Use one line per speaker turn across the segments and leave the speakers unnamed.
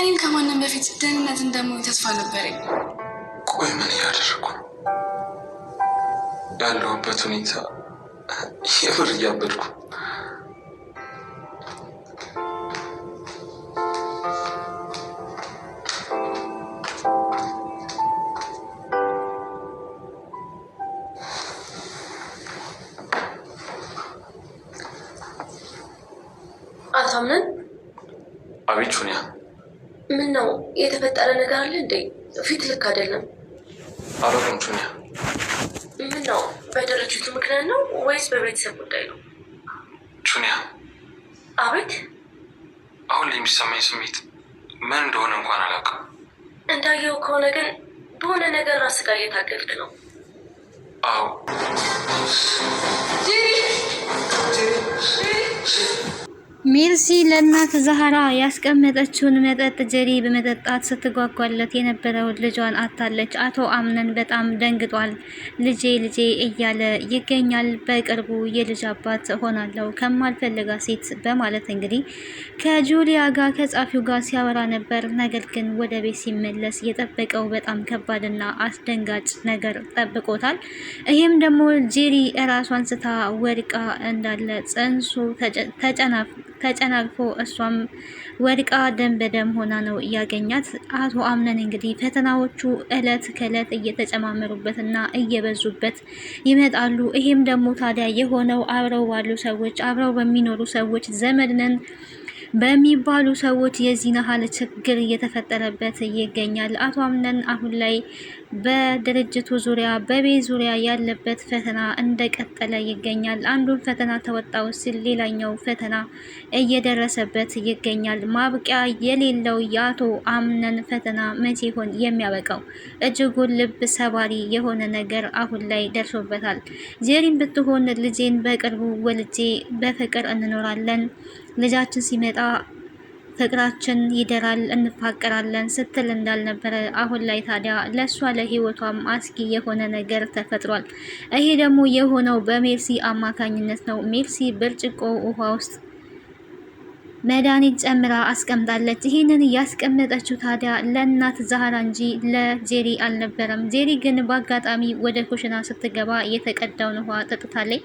እኔም ከማንም በፊት ደህንነት እንደምሆን ተስፋ ነበረኝ።
ቆይ ምን እያደረኩ ያለሁበት ሁኔታ የምር እያበድኩ
አታምነን?
አቤት ቹኒያ፣
ምን ነው የተፈጠረ ነገር አለ እንዴ? ፊት ልክ አይደለም።
አላውቅም ቹኒያ።
ምን ነው በድርጅቱ ምክንያት ነው ወይስ በቤተሰብ ጉዳይ ነው?
ቹኒያ፣
አቤት።
አሁን ላይ የሚሰማኝ ስሜት ምን እንደሆነ እንኳን አላውቅም።
እንዳየው ከሆነ ግን በሆነ ነገር ራስ ጋር እየታገልክ ነው።
አዎ
ሜርሲ ለእናት ዛህራ ያስቀመጠችውን መጠጥ ጀሪ በመጠጣት ስትጓጓለት የነበረውን ልጇን አታለች። አቶ አምነን በጣም ደንግጧል። ልጄ ልጄ እያለ ይገኛል። በቅርቡ የልጅ አባት ሆናለሁ ከማልፈልጋ ሴት በማለት እንግዲህ ከጁሊያ ጋር ከጻፊው ጋር ሲያወራ ነበር። ነገር ግን ወደ ቤት ሲመለስ የጠበቀው በጣም ከባድና አስደንጋጭ ነገር ጠብቆታል። ይህም ደግሞ ጀሪ እራሷን ስታ ወድቃ እንዳለ ጽንሱ ተጨናግፎ እሷም ወድቃ ደም በደም ሆና ነው ያገኛት። አቶ አምነን እንግዲህ ፈተናዎቹ እለት ከእለት እየተጨማመሩበትና እየበዙበት ይመጣሉ። ይሄም ደግሞ ታዲያ የሆነው አብረው ባሉ ሰዎች፣ አብረው በሚኖሩ ሰዎች፣ ዘመድ ነን በሚባሉ ሰዎች የዚህ ያህል ችግር እየተፈጠረበት ይገኛል። አቶ አምነን አሁን ላይ በድርጅቱ ዙሪያ በቤት ዙሪያ ያለበት ፈተና እንደቀጠለ ይገኛል። አንዱን ፈተና ተወጣው ሲል ሌላኛው ፈተና እየደረሰበት ይገኛል። ማብቂያ የሌለው የአቶ አምነን ፈተና መቼ ይሆን የሚያበቃው? እጅጉን ልብ ሰባሪ የሆነ ነገር አሁን ላይ ደርሶበታል። ጄሪን ብትሆን ልጄን በቅርቡ ወልጄ በፍቅር እንኖራለን፣ ልጃችን ሲመጣ ፍቅራችን ይደራል፣ እንፋቀራለን ስትል እንዳልነበረ አሁን ላይ ታዲያ ለሷ ለህይወቷም አስጊ የሆነ ነገር ተፈጥሯል። ይሄ ደግሞ የሆነው በሜርሲ አማካኝነት ነው። ሜርሲ ብርጭቆ ውሃ ውስጥ መድኃኒት ጨምራ አስቀምጣለች። ይህንን ያስቀመጠችው ታዲያ ለእናት ዛህራ እንጂ ለጄሪ አልነበረም። ጄሪ ግን በአጋጣሚ ወደ ኩሽና ስትገባ የተቀዳውን ውሃ ጠጥታለች።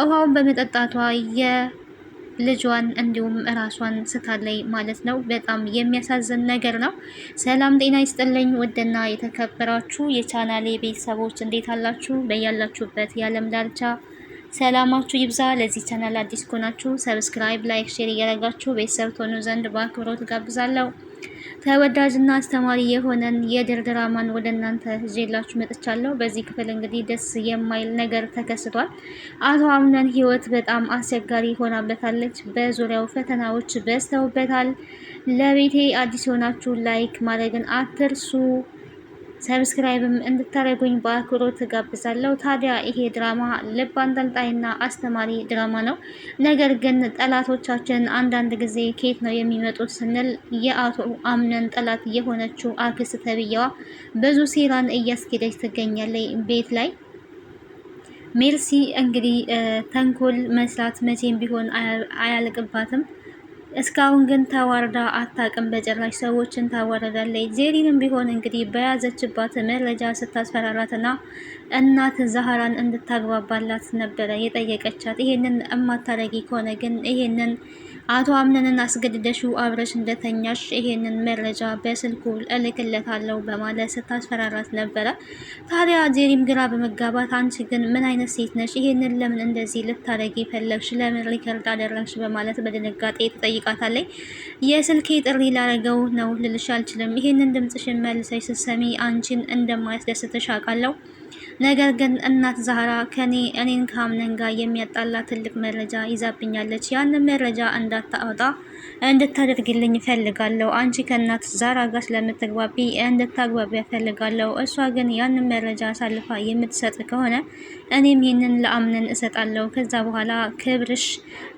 ውሃውን በመጠጣቷ ልጇን እንዲሁም ራሷን ስታለይ ማለት ነው። በጣም የሚያሳዝን ነገር ነው። ሰላም ጤና ይስጥልኝ ውድና የተከበራችሁ የቻናሌ ቤተሰቦች እንዴት አላችሁ? በያላችሁበት የዓለም ዳርቻ ሰላማችሁ ይብዛ። ለዚህ ቻናል አዲስ ከሆናችሁ ሰብስክራይብ፣ ላይክ፣ ሼር እያደረጋችሁ ቤተሰብ ትሆኑ ዘንድ በአክብሮት ጋብዛለሁ። ተወዳጅና አስተማሪ የሆነን የድር ድራማን ወደ እናንተ ይዤላችሁ መጥቻለሁ። በዚህ ክፍል እንግዲህ ደስ የማይል ነገር ተከስቷል። አቶ አምነን ህይወት በጣም አስቸጋሪ ሆናበታለች። በዙሪያው ፈተናዎች በዝተውበታል። ለቤቴ አዲስ የሆናችሁ ላይክ ማድረግን አትርሱ። ሰብስክራይብም እንድታደርጉኝ በአክብሮት ጋብዛለሁ። ታዲያ ይሄ ድራማ ልብ አንጠልጣይና አስተማሪ ድራማ ነው። ነገር ግን ጠላቶቻችን አንዳንድ ጊዜ ከየት ነው የሚመጡት ስንል የአቶ አምነን ጠላት የሆነችው አክስት ተብዬዋ ብዙ ሴራን እያስኬደች ትገኛለች ቤት ላይ። ሜርሲ እንግዲህ ተንኮል መስራት መቼም ቢሆን አያልቅባትም። እስካሁን ግን ተዋርዳ አታውቅም። በጭራሽ ሰዎችን ታዋርዳለች። ጄሪንም ቢሆን እንግዲህ በያዘችባት መረጃ ስታስፈራራትና እናት ዛህራን እንድታግባባላት ነበረ የጠየቀቻት። ይሄንን እማታረጊ ከሆነ ግን ይሄንን አቶ አምነንን አስገድደሹ አብረሽ እንደተኛሽ ይሄንን መረጃ በስልኩ እልክለታለሁ በማለት ስታስፈራራት ነበረ። ታዲያ ጄሪም ግራ በመጋባት አንቺ ግን ምን አይነት ሴት ነሽ? ይሄንን ለምን እንደዚህ ልታረጊ ፈለግሽ? ለምን ሪከርድ አደረግሽ? በማለት በድንጋጤ ትጠይቃታለች። የስልኬ ጥሪ ላረገው ነው ልልሽ አልችልም። ይሄንን ድምጽሽን መልሰሽ ስትሰሚ አንቺን እንደማያስደስትሽ አውቃለሁ። ነገር ግን እናት ዛህራ እኔን ከአምነን ጋር የሚያጣላ ትልቅ መረጃ ይዛብኛለች። ያንን መረጃ እንዳታወጣ እንድታደርግልኝ እፈልጋለሁ። አንቺ ከእናት ዛህራ ጋር ስለምትግባቢ እንድታግባቢ እፈልጋለሁ። እሷ ግን ያንን መረጃ አሳልፋ የምትሰጥ ከሆነ እኔም ይህንን ለአምነን እሰጣለሁ። ከዛ በኋላ ክብርሽ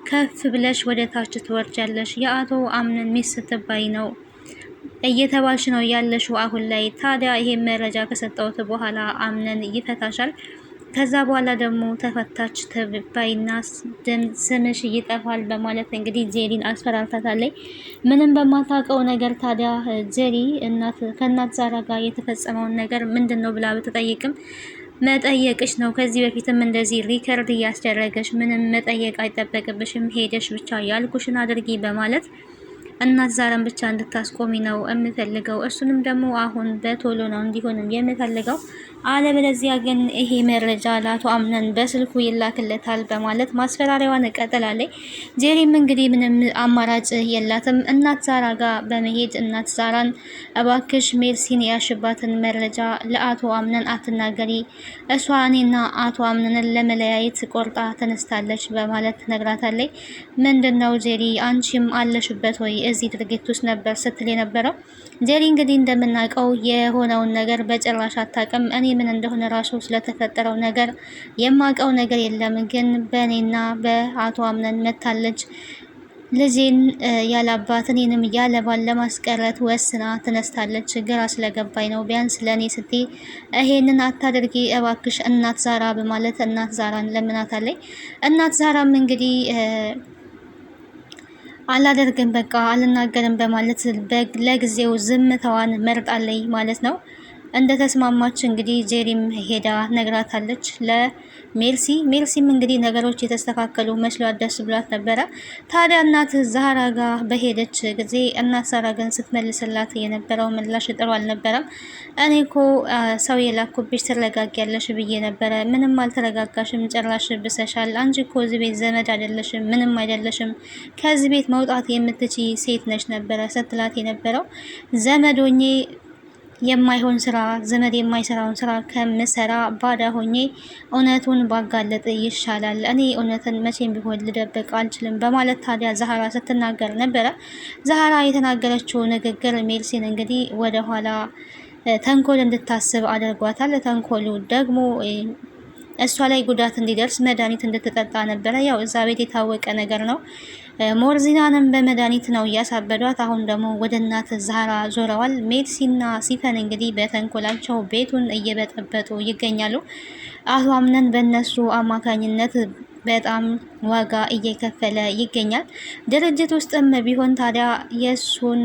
ከፍ ብለሽ ወደ ታች ትወርጃለሽ። የአቶ አምነን ሚስት ስትባይ ነው እየተባልሽ ነው ያለሽው አሁን ላይ። ታዲያ ይሄ መረጃ ከሰጠሁት በኋላ አምነን ይፈታሻል። ከዛ በኋላ ደግሞ ተፈታች ተባይና ስምሽ ይጠፋል በማለት እንግዲህ ጄሪን አስፈራርታታለች። ምንም በማታውቀው ነገር ታዲያ ጄሪ ከእናት ዛራ ጋር የተፈጸመውን ነገር ምንድን ነው ብላ ብትጠይቅም መጠየቅሽ ነው፣ ከዚህ በፊትም እንደዚህ ሪከርድ እያስደረገሽ ምንም መጠየቅ አይጠበቅብሽም፣ ሄደሽ ብቻ ያልኩሽን አድርጊ በማለት እናት ዛራን ብቻ እንድታስቆሚ ነው የምፈልገው። እሱንም ደግሞ አሁን በቶሎ ነው እንዲሆንም የምፈልገው፣ አለበለዚያ ግን ይሄ መረጃ ለአቶ አምነን በስልኩ ይላክለታል በማለት ማስፈራሪያዋን ቀጥላለች። ጄሪም እንግዲህ ምንም አማራጭ የላትም። እናት ዛራ ጋር በመሄድ እናት ዛራን እባክሽ ሜርሲን ያሽባትን መረጃ ለአቶ አምነን አትናገሪ፣ እሷ እኔና አቶ አምነንን ለመለያየት ቆርጣ ተነስታለች በማለት ትነግራታለች። ምንድነው ጄሪ አንቺም አለሽበት ወይ እዚህ ድርጊት ውስጥ ነበር ስትል የነበረው። ጄሪ እንግዲህ እንደምናውቀው የሆነውን ነገር በጭራሽ አታውቅም። እኔ ምን እንደሆነ ራሱ ስለተፈጠረው ነገር የማውቀው ነገር የለም፣ ግን በእኔና በአቶ አምነን መታለች። ልጄን ያለ አባት እኔንም ያለ ባል ለማስቀረት ወስና ተነስታለች። ግራ ስለገባኝ ነው። ቢያንስ ለእኔ ስትይ ይሄንን አታድርጊ እባክሽ እናት ዛራ በማለት እናት ዛራን ለምናታለች። እናት ዛራም እንግዲህ አላደርግም በቃ አልናገርም በማለት ለጊዜው ዝምታዋን መርጣለች ማለት ነው። እንደተስማማች እንግዲህ ጄሪም ሄዳ ነግራታለች ለሜርሲ። ሜርሲም እንግዲህ ነገሮች የተስተካከሉ መስሏት ደስ ብሏት ነበረ። ታዲያ እናት ዛራ ጋር በሄደች ጊዜ እናት ዛራ ግን ስትመልስላት የነበረው ምላሽ ጥሩ አልነበረም። እኔ እኮ ሰው የላኩብሽ ትረጋጊያለሽ ብዬ ነበረ፣ ምንም አልተረጋጋሽም፣ ጭራሽ ብሰሻል። አንቺ እኮ እዚህ ቤት ዘመድ አይደለሽም፣ ምንም አይደለሽም፣ ከዚህ ቤት መውጣት የምትችይ ሴት ነሽ ነበረ ስትላት የነበረው። ዘመዶኜ የማይሆን ስራ ዘመድ የማይሰራውን ስራ ከምሰራ ባዳ ሆኜ እውነቱን ባጋለጥ ይሻላል። እኔ እውነትን መቼም ቢሆን ልደብቅ አልችልም በማለት ታዲያ ዛራ ስትናገር ነበረ። ዛራ የተናገረችው ንግግር ሜርሲን እንግዲህ ወደ ኋላ ተንኮል እንድታስብ አድርጓታል። ተንኮሉ ደግሞ እሷ ላይ ጉዳት እንዲደርስ መድኃኒት እንድትጠጣ ነበረ። ያው እዛ ቤት የታወቀ ነገር ነው። ሞርዚናንም በመድኃኒት ነው እያሳበዷት። አሁን ደግሞ ወደ እናት ዛራ ዞረዋል። ሜርሲና ሲፈን እንግዲህ በተንኮላቸው ቤቱን እየበጠበጡ ይገኛሉ። አቶ አምነን በእነሱ አማካኝነት በጣም ዋጋ እየከፈለ ይገኛል። ድርጅት ውስጥም ቢሆን ታዲያ የሱን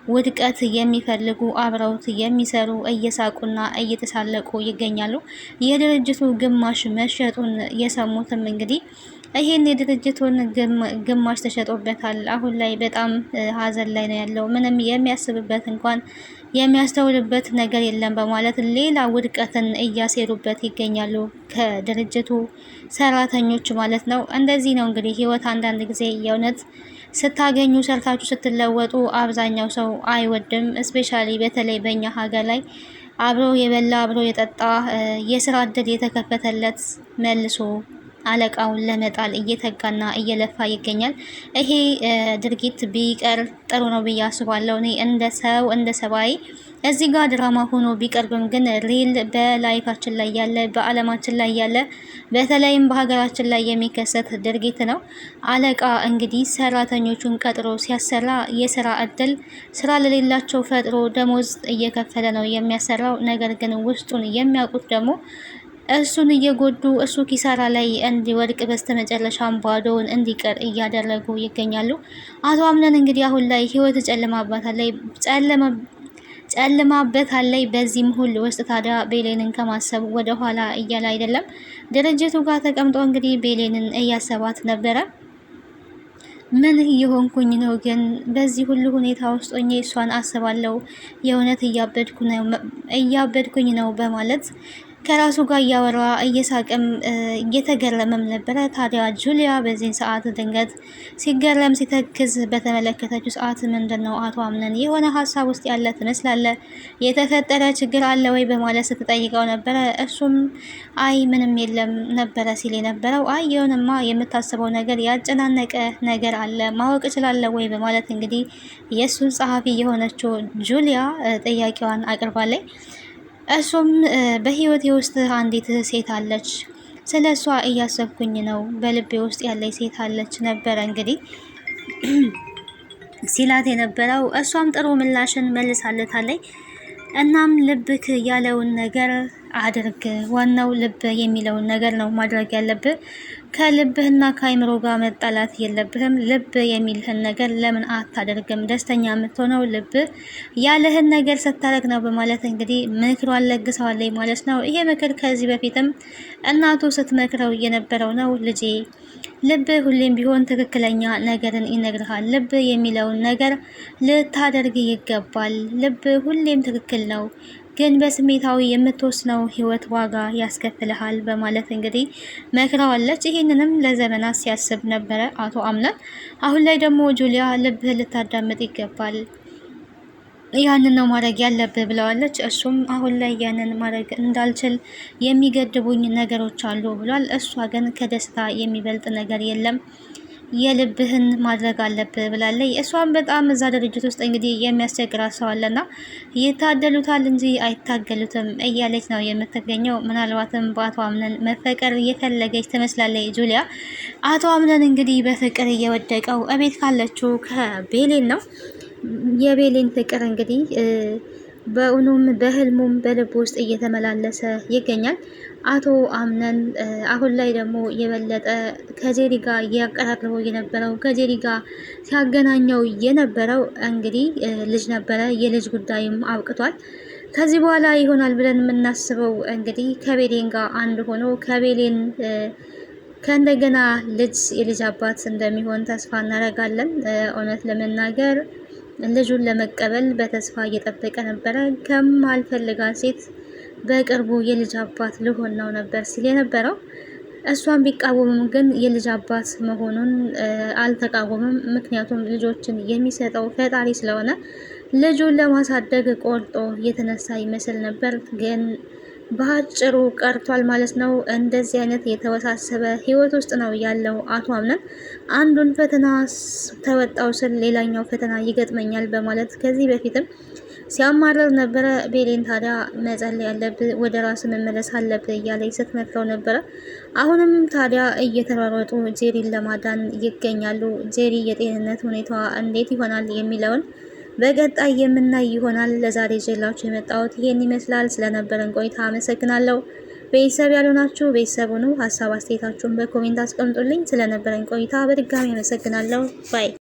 ውድቀት የሚፈልጉ አብረውት የሚሰሩ እየሳቁና እየተሳለቁ ይገኛሉ። የድርጅቱ ግማሽ መሸጡን የሰሙትም እንግዲህ ይሄን የድርጅቱን ግማሽ ተሸጦበታል። አሁን ላይ በጣም ሀዘን ላይ ነው ያለው። ምንም የሚያስብበት እንኳን የሚያስተውልበት ነገር የለም በማለት ሌላ ውድቀትን እያሴሩበት ይገኛሉ ከድርጅቱ ሰራተኞች ማለት ነው። እንደዚህ ነው እንግዲህ ህይወት። አንዳንድ ጊዜ የእውነት ስታገኙ ሰርታችሁ ስትለወጡ አብዛኛው ሰው አይወድም። እስፔሻሊ በተለይ በእኛ ሀገር ላይ አብሮ የበላ አብሮ የጠጣ የስራ እድል የተከፈተለት መልሶ አለቃውን ለመጣል እየተጋና እየለፋ ይገኛል። ይሄ ድርጊት ቢቀር ጥሩ ነው ብዬ አስባለሁ። እኔ እንደ ሰው እንደ ሰባይ እዚህ ጋር ድራማ ሆኖ ቢቀርብም ግን ሪል በላይፋችን ላይ ያለ በአለማችን ላይ ያለ በተለይም በሀገራችን ላይ የሚከሰት ድርጊት ነው። አለቃ እንግዲህ ሰራተኞቹን ቀጥሮ ሲያሰራ የስራ እድል ስራ ለሌላቸው ፈጥሮ ደሞዝ እየከፈለ ነው የሚያሰራው። ነገር ግን ውስጡን የሚያውቁት ደግሞ እሱን እየጎዱ እሱ ኪሳራ ላይ እንዲወድቅ በስተመጨረሻም ባዶውን እንዲቀር እያደረጉ ይገኛሉ። አቶ አምነን እንግዲህ አሁን ላይ ህይወት ጨልማበታለች። በዚህም ሁሉ ውስጥ ታዲያ ቤሌንን ከማሰብ ወደ ኋላ እያለ አይደለም። ድርጅቱ ጋር ተቀምጦ እንግዲህ ቤሌንን እያሰባት ነበረ። ምን እየሆንኩኝ ነው ግን በዚህ ሁሉ ሁኔታ ውስጥ ሆኜ እሷን አስባለሁ፣ የእውነት እያበድኩኝ ነው በማለት ከራሱ ጋር እያወራ እየሳቀም እየተገረመም ነበረ። ታዲያ ጁሊያ በዚህ ሰዓት ድንገት ሲገረም ሲተክዝ በተመለከተችው ሰዓት ምንድነው አቶ አምነን የሆነ ሀሳብ ውስጥ ያለ ትመስላለ፣ የተፈጠረ ችግር አለ ወይ በማለት ስትጠይቀው ነበረ። እሱም አይ ምንም የለም ነበረ ሲል የነበረው። አይ የሆነማ የምታስበው ነገር ያጨናነቀ ነገር አለ ማወቅ እችላለሁ ወይ በማለት እንግዲህ የእሱ ጸሐፊ የሆነችው ጁሊያ ጥያቄዋን አቅርባለች። እሱም በህይወቴ ውስጥ አንዲት ሴት አለች፣ ስለ እሷ እያሰብኩኝ ነው፣ በልቤ ውስጥ ያለች ሴት አለች ነበረ እንግዲህ ሲላት የነበረው። እሷም ጥሩ ምላሽን መልሳለታለች። እናም ልብክ ያለውን ነገር አድርግ። ዋናው ልብ የሚለውን ነገር ነው ማድረግ ያለብህ። ከልብህና ከአይምሮ ጋር መጣላት የለብህም። ልብ የሚልህን ነገር ለምን አታደርግም? ደስተኛ የምትሆነው ልብ ያለህን ነገር ስታደርግ ነው በማለት እንግዲህ ምክሯን ለግሰዋለች ማለት ነው። ይሄ ምክር ከዚህ በፊትም እናቱ ስትመክረው የነበረው ነው። ልጄ ልብ ሁሌም ቢሆን ትክክለኛ ነገርን ይነግርሃል። ልብ የሚለውን ነገር ልታደርግ ይገባል። ልብ ሁሌም ትክክል ነው፣ ግን በስሜታዊ የምትወስነው ህይወት ዋጋ ያስከፍልሃል በማለት እንግዲህ መክረዋለች። ይህንንም ለዘመናት ሲያስብ ነበረ አቶ አምነን። አሁን ላይ ደግሞ ጁሊያ ልብህ ልታዳምጥ ይገባል፣ ያንን ነው ማድረግ ያለብህ ብለዋለች። እሱም አሁን ላይ ያንን ማድረግ እንዳልችል የሚገድቡኝ ነገሮች አሉ ብሏል። እሷ ግን ከደስታ የሚበልጥ ነገር የለም፣ የልብህን ማድረግ አለብህ ብላለች። እሷም በጣም እዛ ድርጅት ውስጥ እንግዲህ የሚያስቸግራት ሰው አለና ይታደሉታል እንጂ አይታገሉትም እያለች ነው የምትገኘው። ምናልባትም በአቶ አምነን መፈቀር እየፈለገች ትመስላለች ጁሊያ። አቶ አምነን እንግዲህ በፍቅር እየወደቀው እቤት ካለችው ከቤሌን ነው። የቤሌን ፍቅር እንግዲህ በእውኑም በህልሙም በልብ ውስጥ እየተመላለሰ ይገኛል። አቶ አምነን አሁን ላይ ደግሞ የበለጠ ከጄሪ ጋር እያቀራረበው የነበረው ከጄሪ ጋር ሲያገናኘው የነበረው እንግዲህ ልጅ ነበረ። የልጅ ጉዳይም አብቅቷል። ከዚህ በኋላ ይሆናል ብለን የምናስበው እንግዲህ ከቤሌን ጋር አንድ ሆኖ ከቤሌን ከእንደገና የልጅ አባት እንደሚሆን ተስፋ እናደርጋለን። እውነት ለመናገር ልጁን ለመቀበል በተስፋ እየጠበቀ ነበረ። ከማልፈልጋት ሴት በቅርቡ የልጅ አባት ልሆን ነው ነበር ሲል የነበረው። እሷን ቢቃወምም ግን የልጅ አባት መሆኑን አልተቃወምም። ምክንያቱም ልጆችን የሚሰጠው ፈጣሪ ስለሆነ ልጁን ለማሳደግ ቆርጦ የተነሳ ይመስል ነበር። ግን በአጭሩ ቀርቷል ማለት ነው። እንደዚህ አይነት የተወሳሰበ ህይወት ውስጥ ነው ያለው አቶ አምነን። አንዱን ፈተና ተወጣው ስል ሌላኛው ፈተና ይገጥመኛል በማለት ከዚህ በፊትም ሲያማረር ነበረ። ቤሌን ታዲያ መጸለይ ያለብህ፣ ወደ ራስ መመለስ አለብህ እያለች ስትመክረው ነበረ። አሁንም ታዲያ እየተሯሯጡ ጄሪን ለማዳን ይገኛሉ። ጄሪ የጤንነት ሁኔታዋ እንዴት ይሆናል የሚለውን በቀጣይ የምናይ ይሆናል። ለዛሬ ይዤላችሁ የመጣሁት ይሄን ይመስላል። ስለነበረን ቆይታ አመሰግናለሁ። ቤተሰብ ያልሆናችሁ ቤተሰብ ሁኑ። ሀሳብ አስተያየታችሁን በኮሜንት አስቀምጡልኝ። ስለነበረን ቆይታ በድጋሚ አመሰግናለሁ። ባይ